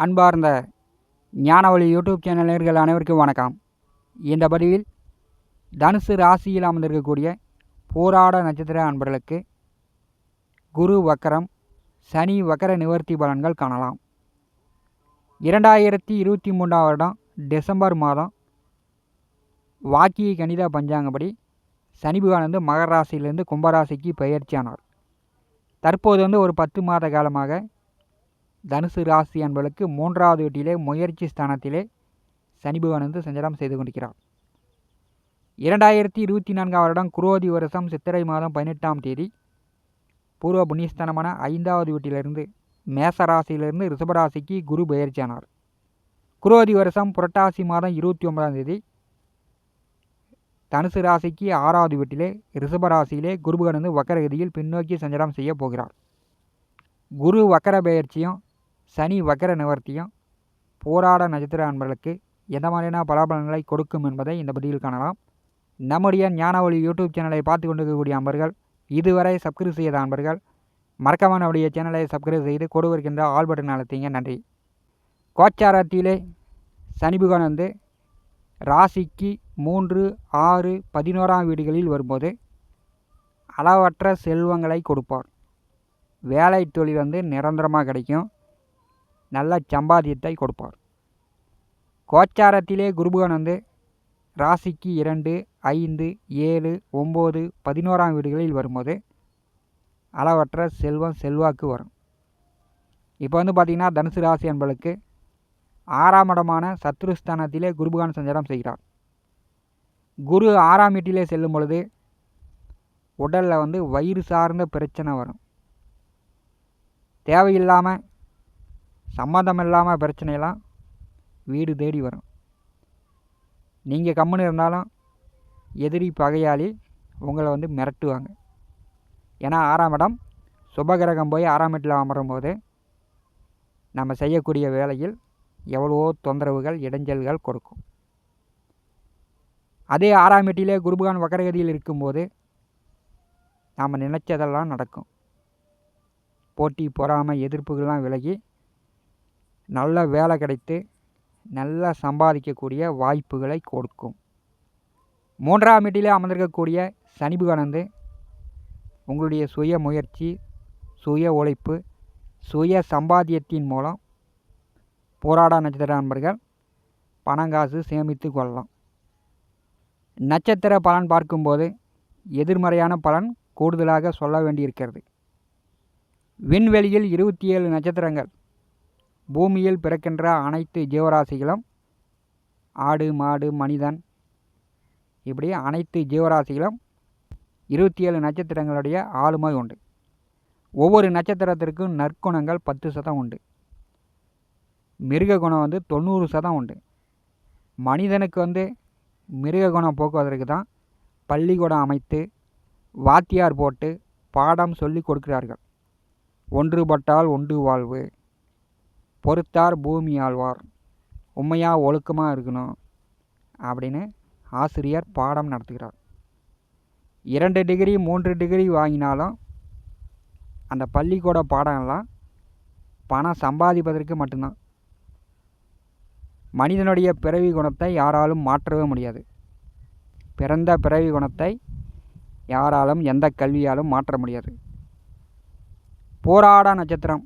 அன்பார்ந்த ஞானவழி YouTube channel நேயர்கள் அனைவருக்கும் வணக்கம். இந்த பதிவில் தனுசு ராசியில் அமர்ந்திருக்கக்கூடிய போராட நட்சத்திர அன்பர்களுக்கு குரு வக்கரம், சனி வக்கர நிவர்த்தி பலன்கள் காணலாம். 2023 வருடம் டிசம்பர் மாதம் வாக்கிய கணித பஞ்சாங்கப்படி சனி பகவான் மகர ராசியிலிருந்து கும்பராசிக்கு பெயர்ச்சியானார். தற்போது ஒரு 10 மாத காலமாக தனுசு ராசி அன்பர்களுக்கு 3வது வீட்டிலே முயற்சி ஸ்தானத்திலே சனி பகவான் சஞ்சாரம் செய்து கொண்டிருக்கிறார். 2024 வருடம் குரோதி வருஷம் சித்திரை மாதம் 18ஆம் தேதி பூர்வ புண்ணியஸ்தானமான 5வது வீட்டிலிருந்து மேசராசியிலிருந்து ரிஷபராசிக்கு குரு பெயர்ச்சியானார். குரோதி வருஷம் புரட்டாசி மாதம் 29ஆம் தேதி தனுசு ராசிக்கு 6வது வீட்டிலே ரிஷபராசியிலே குரு பகவான் வக்கரகதியில் பின்னோக்கி சஞ்சாரம் செய்ய போகிறார். குரு வக்கர பெயர்ச்சியும் சனி வக்கர நிவர்த்தியும் போராட நட்சத்திர அன்பர்களுக்கு எந்த மாதிரியான பலாபலன்களை கொடுக்கும் என்பதை இந்த பதிவில் காணலாம். நம்முடைய ஞானவழி யூடியூப் சேனலை பார்த்து கொண்டிருக்கக்கூடிய அன்பர்கள், இதுவரை சப்ஸ்கிரைப் செய்த அன்பர்கள் மறக்காம நம்முடைய சேனலை சப்ஸ்கிரைப் செய்து கொடு வருகின்ற ஆல் பட்டன் அழுத்திங்க. நன்றி. கோச்சாரத்திலே சனி பகவான் ராசிக்கு 3, 6, 11ஆம் வீடுகளில் வரும்போது அளவற்ற செல்வங்களை கொடுப்பார். வேலை தொழில் நிரந்தரமாக கிடைக்கும். நல்ல சம்பாத்தியத்தை கொடுப்பார். கோச்சாரத்திலே குருபகவான் ராசிக்கு 2, 5, 7, 9, 11ஆம் வீடுகளில் வரும்போது அளவற்ற செல்வாக்கு வரும். இப்போ பார்த்திங்கன்னா தனுசு ராசி அன்பர்களுக்கு 6ஆம் இடமான சத்ருஸ்தானத்திலே குருபகவான் சஞ்சாரம் செய்கிறார். குரு 6ஆம் வீட்டிலே செல்லும் பொழுது உடலில் வயிறு சார்ந்த பிரச்சனை வரும். தேவையில்லாமல் சம்மந்தம் இல்லாமல் பிரச்சனையெல்லாம் வீடு தேடி வரும். நீங்கள் கம்முன்னு இருந்தாலும் எதிரி பகையாளி உங்களை மிரட்டுவாங்க. ஏன்னா 6ஆம் இடம் சுபகிரகம் போய் 6ஆம் வீட்டில் அமரும்போது நம்ம செய்யக்கூடிய வேலையில் எவ்வளவோ தொந்தரவுகள் இடைஞ்சல்கள் கொடுக்கும். அதே 6ஆம் வீட்டிலே குருபகவான் வக்கரகதியில் இருக்கும்போது நாம் நினைச்சதெல்லாம் நடக்கும். போட்டி பொறாமை எதிர்ப்புகள்லாம் விலகி நல்ல வேலை கிடைத்து நல்லா சம்பாதிக்கக்கூடிய வாய்ப்புகளை கொடுக்கும். 3ஆம் வீட்டிலே அமர்ந்திருக்கக்கூடிய சனி பகவான் உங்களுடைய சுய முயற்சி, சுய உழைப்பு, சுய சம்பாத்தியத்தின் மூலம் போராட நட்சத்திர நண்பர்கள் பணங்காசு சேமித்து கொள்ளலாம். நட்சத்திர பலன் பார்க்கும்போது எதிர்மறையான பலன் கூடுதலாக சொல்ல வேண்டியிருக்கிறது. விண்வெளியில் 27 நட்சத்திரங்கள், பூமியில் பிறக்கின்ற அனைத்து ஜீவராசிகளும், ஆடு மாடு மனிதன் இப்படி அனைத்து ஜீவராசிகளும் 27 நட்சத்திரங்களுடைய ஆளுமை உண்டு. ஒவ்வொரு நட்சத்திரத்திற்கும் நற்குணங்கள் 10% உண்டு. மிருக குணம் 90% உண்டு. மனிதனுக்கு மிருக குணம் போக்குவதற்கு தான் பள்ளிக்கூடம் அமைத்து வாத்தியார் போட்டு பாடம் சொல்லி கொடுக்கிறார்கள். ஒன்றுபட்டால் ஒன்று வாழ்வு, பொறுத்தார் பூமி ஆழ்வார், உண்மையாக ஒழுக்கமாக இருக்கணும் அப்படின்னு ஆசிரியர் பாடம் நடத்துகிறார். 2 டிகிரி 3 டிகிரி வாங்கினாலும் அந்த பள்ளிக்கூட பாடம்லாம் பணம் சம்பாதிப்பதற்கு மட்டும்தான். மனிதனுடைய பிறவி குணத்தை யாராலும் மாற்றவே முடியாது. பிறந்த பிறவி குணத்தை யாராலும் எந்த கல்வியாலும் மாற்ற முடியாது. போராட நட்சத்திரம்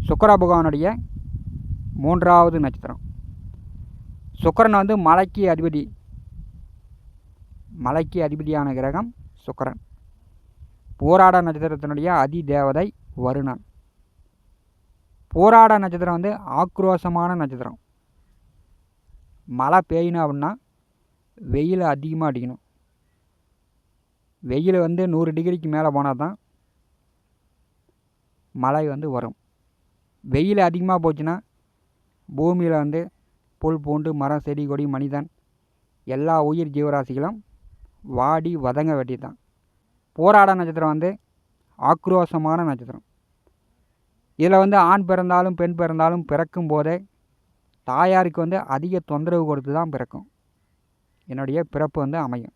சுக்கிர பகவானுடைய 3வது நட்சத்திரம். சுக்கிரன் மலைக்கு அதிபதி. மலைக்கு அதிபதியான கிரகம் சுக்கிரன். போராட நட்சத்திரத்தினுடைய அதி தேவதை வருணன். போராட நட்சத்திரம் ஆக்ரோஷமான நட்சத்திரம். மழை பெய்யணும் அப்படின்னா வெயில் அதிகமாக அடிக்கணும். வெயில் 100 டிகிரிக்கு மேலே போனால் தான் மழை வரும். வெயில் அதிகமாக போச்சுன்னா பூமியில் புல் பூண்டு மரம் செடி கொடி மனிதன் எல்லா உயிர் ஜீவராசிகளும் வாடி வதங்க வேண்டியது. போராட நட்சத்திரம் ஆக்ரோஷமான நட்சத்திரம். இதில் ஆண் பிறந்தாலும் பெண் பிறந்தாலும் பிறக்கும் போதே தாயாருக்கு அதிக தொந்தரவு கொடுத்து தான் பிறக்கும். என்னுடைய பிறப்பு அமையும்.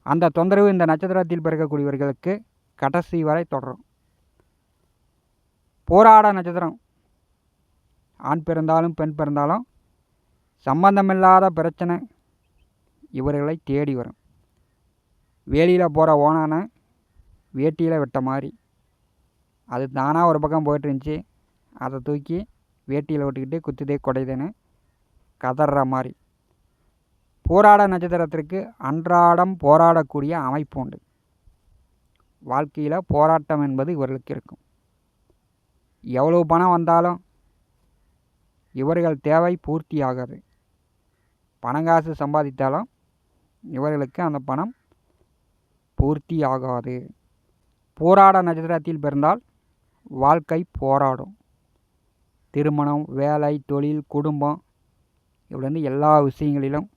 அந்த தொந்தரவு இந்த நட்சத்திரத்தில் பிறக்கக்கூடியவர்களுக்கு கடைசி வரை தொடரும். போராட நட்சத்திரம் ஆண் பிறந்தாலும் பெண் பிறந்தாலும் சம்பந்தமில்லாத பிரச்சனை இவர்களை தேடி வரும். வேலியில் போகிற ஓனான வேட்டியில் விட்ட மாதிரி, அது தானாக ஒரு பக்கம் போயிட்டு இருந்துச்சு, அதை தூக்கி வேட்டியில் விட்டுக்கிட்டு குத்துதே குடையுதுன்னு கதற மாதிரி. போராட நட்சத்திரத்திற்கு அன்றாடம் போராடக்கூடிய அமைப்பு உண்டு. வாழ்க்கையில் போராட்டம் என்பது இவர்களுக்கு இருக்கும். எவ்வளவு பணம் வந்தாலும் இவர்கள் தேவை பூர்த்தி ஆகாது. பணங்காசு சம்பாதித்தாலும் இவர்களுக்கு அந்த பணம் பூர்த்தி ஆகாது. போராட நட்சத்திரத்தில் பிறந்தால் வாழ்க்கை போராடும். திருமணம், வேலை, தொழில், குடும்பம் இப்படி எல்லா விஷயங்களிலும்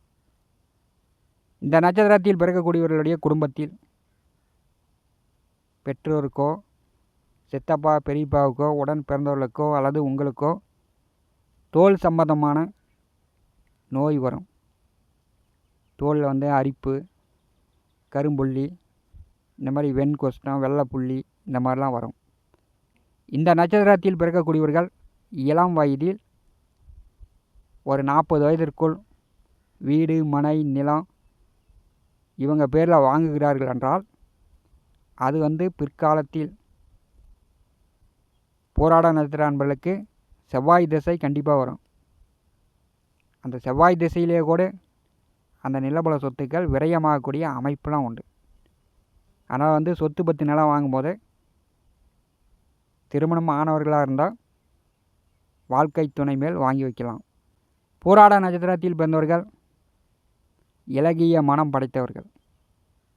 இந்த நட்சத்திரத்தில் பிறக்கக்கூடியவர்களுடைய குடும்பத்தில் பெற்றோருக்கோ, சித்தப்பா பெரியப்பாவுக்கோ, உடன் பிறந்தவர்களுக்கோ அல்லது உங்களுக்கோ தோல் சம்பந்தமான நோய் வரும். தோலில் அரிப்பு, கரும்புள்ளி, இந்த மாதிரி வெண்கொஷ்டம், வெள்ளைப்புள்ளி இந்த மாதிரிலாம் வரும். இந்த நட்சத்திரத்தில் பிறக்கக்கூடியவர்கள் இளம் வயதில் ஒரு 40 வயதிற்குள் வீடு, மனை, நிலம் இவங்க பேரில் வாங்குகிறார்கள் என்றால் அது பிற்காலத்தில் போராட நட்சத்திர அன்பர்களுக்கு செவ்வாய் திசை கண்டிப்பாக வரும். அந்த செவ்வாய் திசையிலே கூட அந்த நிலபல சொத்துக்கள் விரயமாகக்கூடிய அமைப்புலாம் உண்டு. அதனால் சொத்து பத்து நிலம் வாங்கும்போது திருமணம் ஆனவர்களாக இருந்தால் வாழ்க்கை துணை மேல் வாங்கி வைக்கலாம். போராட நட்சத்திரத்தில் பிறந்தவர்கள் இலகிய மனம் படைத்தவர்கள்,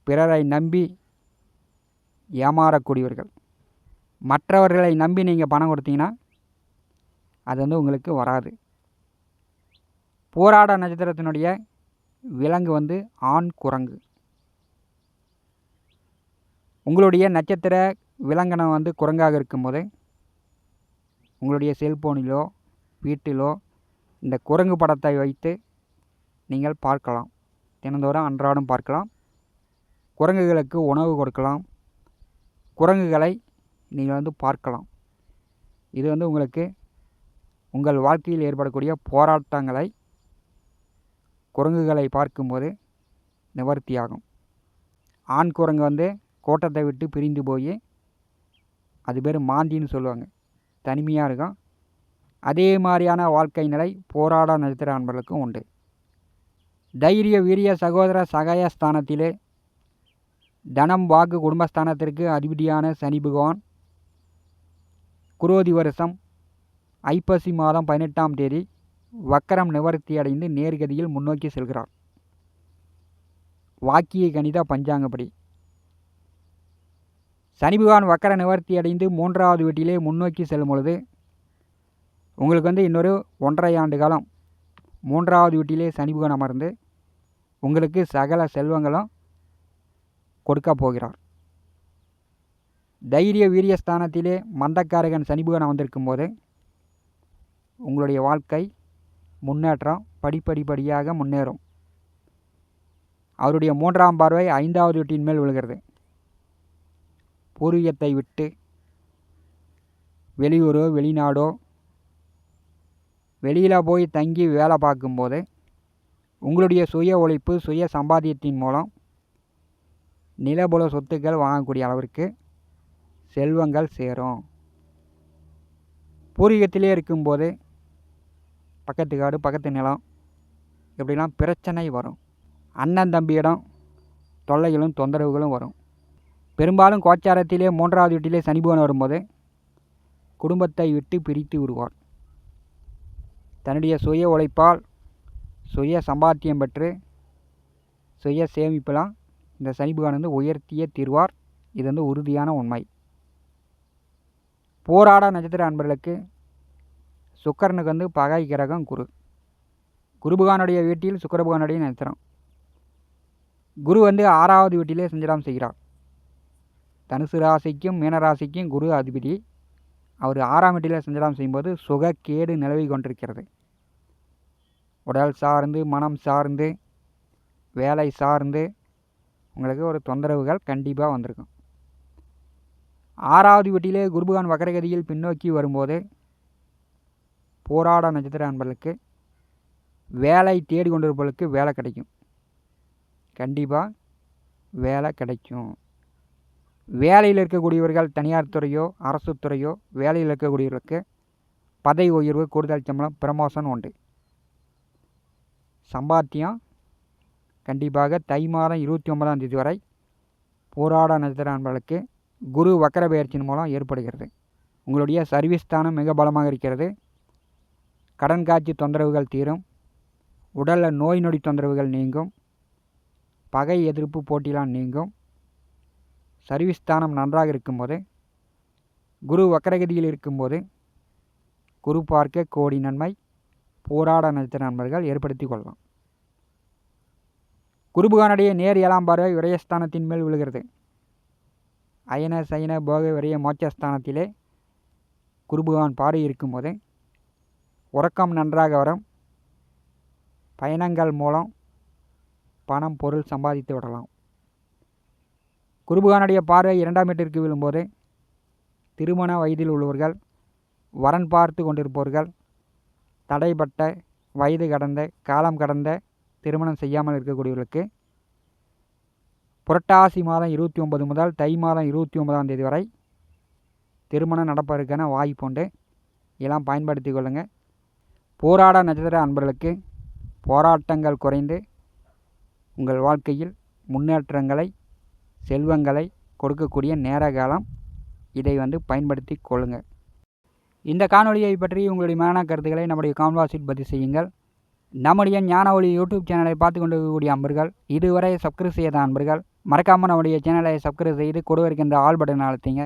பிறரை நம்பி ஏமாறக்கூடியவர்கள். மற்றவர்களை நம்பி நீங்கள் பணம் கொடுத்தீங்கன்னா அது உங்களுக்கு வராது. போராட நட்சத்திரத்தினுடைய விலங்கு ஆண் குரங்கு. உங்களுடைய நட்சத்திர விலங்கினம் குரங்காக இருக்கும்போது உங்களுடைய செல்போனிலோ வீட்டிலோ இந்த குரங்கு படத்தை வைத்து நீங்கள் பார்க்கலாம். தினந்தோறும் அன்றாடம் பார்க்கலாம். குரங்குகளுக்கு உணவு கொடுக்கலாம். குரங்குகளை நீங்கள் பார்க்கலாம். இது உங்களுக்கு உங்கள் வாழ்க்கையில் ஏற்படக்கூடிய போராட்டங்களை குரங்குகளை பார்க்கும்போது நிவர்த்தியாகும். ஆண் குரங்கு கோட்டத்தை விட்டு பிரிந்து போய், அது பேர் மாந்தின்னு சொல்லுவாங்க, தனிமையாக இருக்கும். அதே மாதிரியான வாழ்க்கை நிலை போராட நட்சத்திர அன்பர்களுக்கும் உண்டு. தைரிய, வீரிய, சகோதர, சகாயஸ்தானத்திலே தனம், வாக்கு, குடும்பஸ்தானத்திற்கு அதிபதியான சனி பகவான் குரோதி வருஷம் ஐப்பசி மாதம் 18ஆம் தேதி வக்கரம் நிவர்த்தி அடைந்து நேர்கதியில் முன்னோக்கி செல்கிறார். வாக்கிய கணித பஞ்சாங்கப்படி சனி பகவான் வக்கர நிவர்த்தி அடைந்து 3வது வீட்டிலே முன்னோக்கி செல்லும் பொழுது உங்களுக்கு இன்னொரு 1.5 ஆண்டு காலம் 3வது வீட்டிலே சனி பகவான் அமர்ந்து உங்களுக்கு சகல செல்வங்களும் கொடுக்க போகிறார். தைரிய, வீரியஸ்தானத்திலே மந்தக்காரகன் சனி பகவான் வந்திருக்கும் போது உங்களுடைய வாழ்க்கை முன்னேற்றம் படிப்படியாக முன்னேறும். அவருடைய 3ஆம் பார்வை 5வது வீட்டின் மேல் விழுகிறது. பூர்வீகத்தை விட்டு வெளியூரோ வெளிநாடோ வெளியில் போய் தங்கி வேலை பார்க்கும்போது உங்களுடைய சுய உழைப்பு, சுய சம்பாத்தியத்தின் மூலம் நிலபுல சொத்துக்கள் வாங்கக்கூடிய அளவிற்கு செல்வங்கள் சேரும். பூர்வீகத்திலே இருக்கும்போது பக்கத்து காடு, பக்கத்து நிலம் இப்படிலாம் பிரச்சனை வரும். அண்ணன் தம்பியிடம் தொல்லைகளும் தொந்தரவுகளும் வரும். பெரும்பாலும் கோச்சாரத்திலே 3வது வீட்டிலே சனி பகவான் வரும்போது குடும்பத்தை விட்டு பிரித்து விடுவார். தன்னுடைய சுய உழைப்பால் சுய சம்பாத்தியம் பெற்று சுய சேமிப்பெல்லாம் இந்த சனி பகவான் உயர்த்தியே தீர்வார். இது உறுதியான உண்மை. போராட நட்சத்திர அன்பர்களுக்கு சுக்கரனுக்கு பகை கிரகம் குரு. குரு பகவானுடைய வீட்டில் சுக்கிர பகவானுடைய நட்சத்திரம். குரு 6வது வீட்டிலே சஞ்சாரம் செய்கிறார். தனுசு ராசிக்கும் மீனராசிக்கும் குரு அதிபதி. அவர் 6ஆம் வீட்டிலே சஞ்சாரம் செய்யும்போது சுகக்கேடு நிலவி கொண்டிருக்கிறது. உடல் சார்ந்து, மனம் சார்ந்து, வேலை சார்ந்து உங்களுக்கு ஒரு தொந்தரவுகள் கண்டிப்பாக வந்திருக்கும். 6வது வீட்டிலே குரு பகவான் வக்கரகதியில் பின்னோக்கி வரும்போது போராட நட்சத்திர அன்பர்களுக்கு வேலை தேடி கொண்டிருப்பவர்களுக்கு வேலை கிடைக்கும். கண்டிப்பாக வேலை கிடைக்கும். வேலையில் இருக்கக்கூடியவர்கள் தனியார் துறையோ அரசு துறையோ வேலையில் இருக்கக்கூடியவர்களுக்கு பதவி உயர்வு, கூடுதல் சம்பளம், ப்ரமோஷன் உண்டு. சம்பாத்தியம் கண்டிப்பாக தை மாதம் 29ஆம் தேதி வரை போராட நட்சத்திர அன்பர்களுக்கு குரு வக்கர பெயர்ச்சியின் மூலம் ஏற்படுகிறது. உங்களுடைய சர்வீஸ் ஸ்தானம் மிக பலமாக இருக்கிறது. கடன் காட்சி தொந்தரவுகள் தீரும். உடலில் நோய் நொடி தொந்தரவுகள் நீங்கும். பகை எதிர்ப்பு போட்டிலாம் நீங்கும். சர்வீஸ் ஸ்தானம் நன்றாக இருக்கும்போது, குரு வக்கரகதியில் இருக்கும்போது குரு பார்க்க கோடி நன்மை போராட நட்சத்திர நண்பர்கள் ஏற்படுத்தி கொள்ளலாம். குருபகானுடைய நேர் 7ஆம் பார்வை விரயஸ்தானத்தின் மேல் விழுகிறது. அயன சயன போக விரய மோட்சஸ்தானத்திலே குருபகான் பார்வை இருக்கும்போது உறக்கம் நன்றாக வரும். பயணங்கள் மூலம் பணம் பொருள் சம்பாதித்து விடலாம். குருபகானுடைய பார்வை 2ஆம் வீட்டிற்கு விழும்போது திருமண வயதில் உள்ளவர்கள், வரன் பார்த்து கொண்டிருப்பவர்கள், தடைப்பட்ட வயது கடந்த காலம் கடந்த திருமணம் செய்யாமல் இருக்கக்கூடியவர்களுக்கு புரட்டாசி மாதம் 29 முதல் தை மாதம் 29ஆம் தேதி வரை திருமணம் நடப்பதற்கான வாய்ப்பு உண்டு. இதெல்லாம் பயன்படுத்தி கொள்ளுங்கள். போராட நட்சத்திர அன்பர்களுக்கு போராட்டங்கள் குறைந்து உங்கள் வாழ்க்கையில் முன்னேற்றங்களை, செல்வங்களை கொடுக்கக்கூடிய நேர காலம். இதை பயன்படுத்தி கொள்ளுங்கள். இந்த காணொலியை பற்றி உங்களுடைய மேலான கருத்துக்களை நம்முடைய காமெண்ட் பாக்ஸில் பதிவு செய்யுங்கள். நம்முடைய ஞான ஒளி யூடியூப் சேனலை பார்த்து கொண்டிருக்கக்கூடிய அன்பர்கள், இதுவரை சப்ஸ்கிரைப் செய்யாத அன்பர்கள் மறக்காமல் நம்முடைய சேனலை சப்ஸ்கிரைப் செய்து கொடுக்கின்ற ஆல் பட்டன் அழுத்திங்க.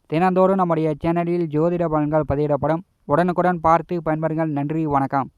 தினந்தோறும் நம்முடைய சேனலில் ஜோதிட பலன்கள் பதிவிடப்படும். உடனுக்குடன் பார்த்து பயன்பெறுங்கள். நன்றி, வணக்கம்.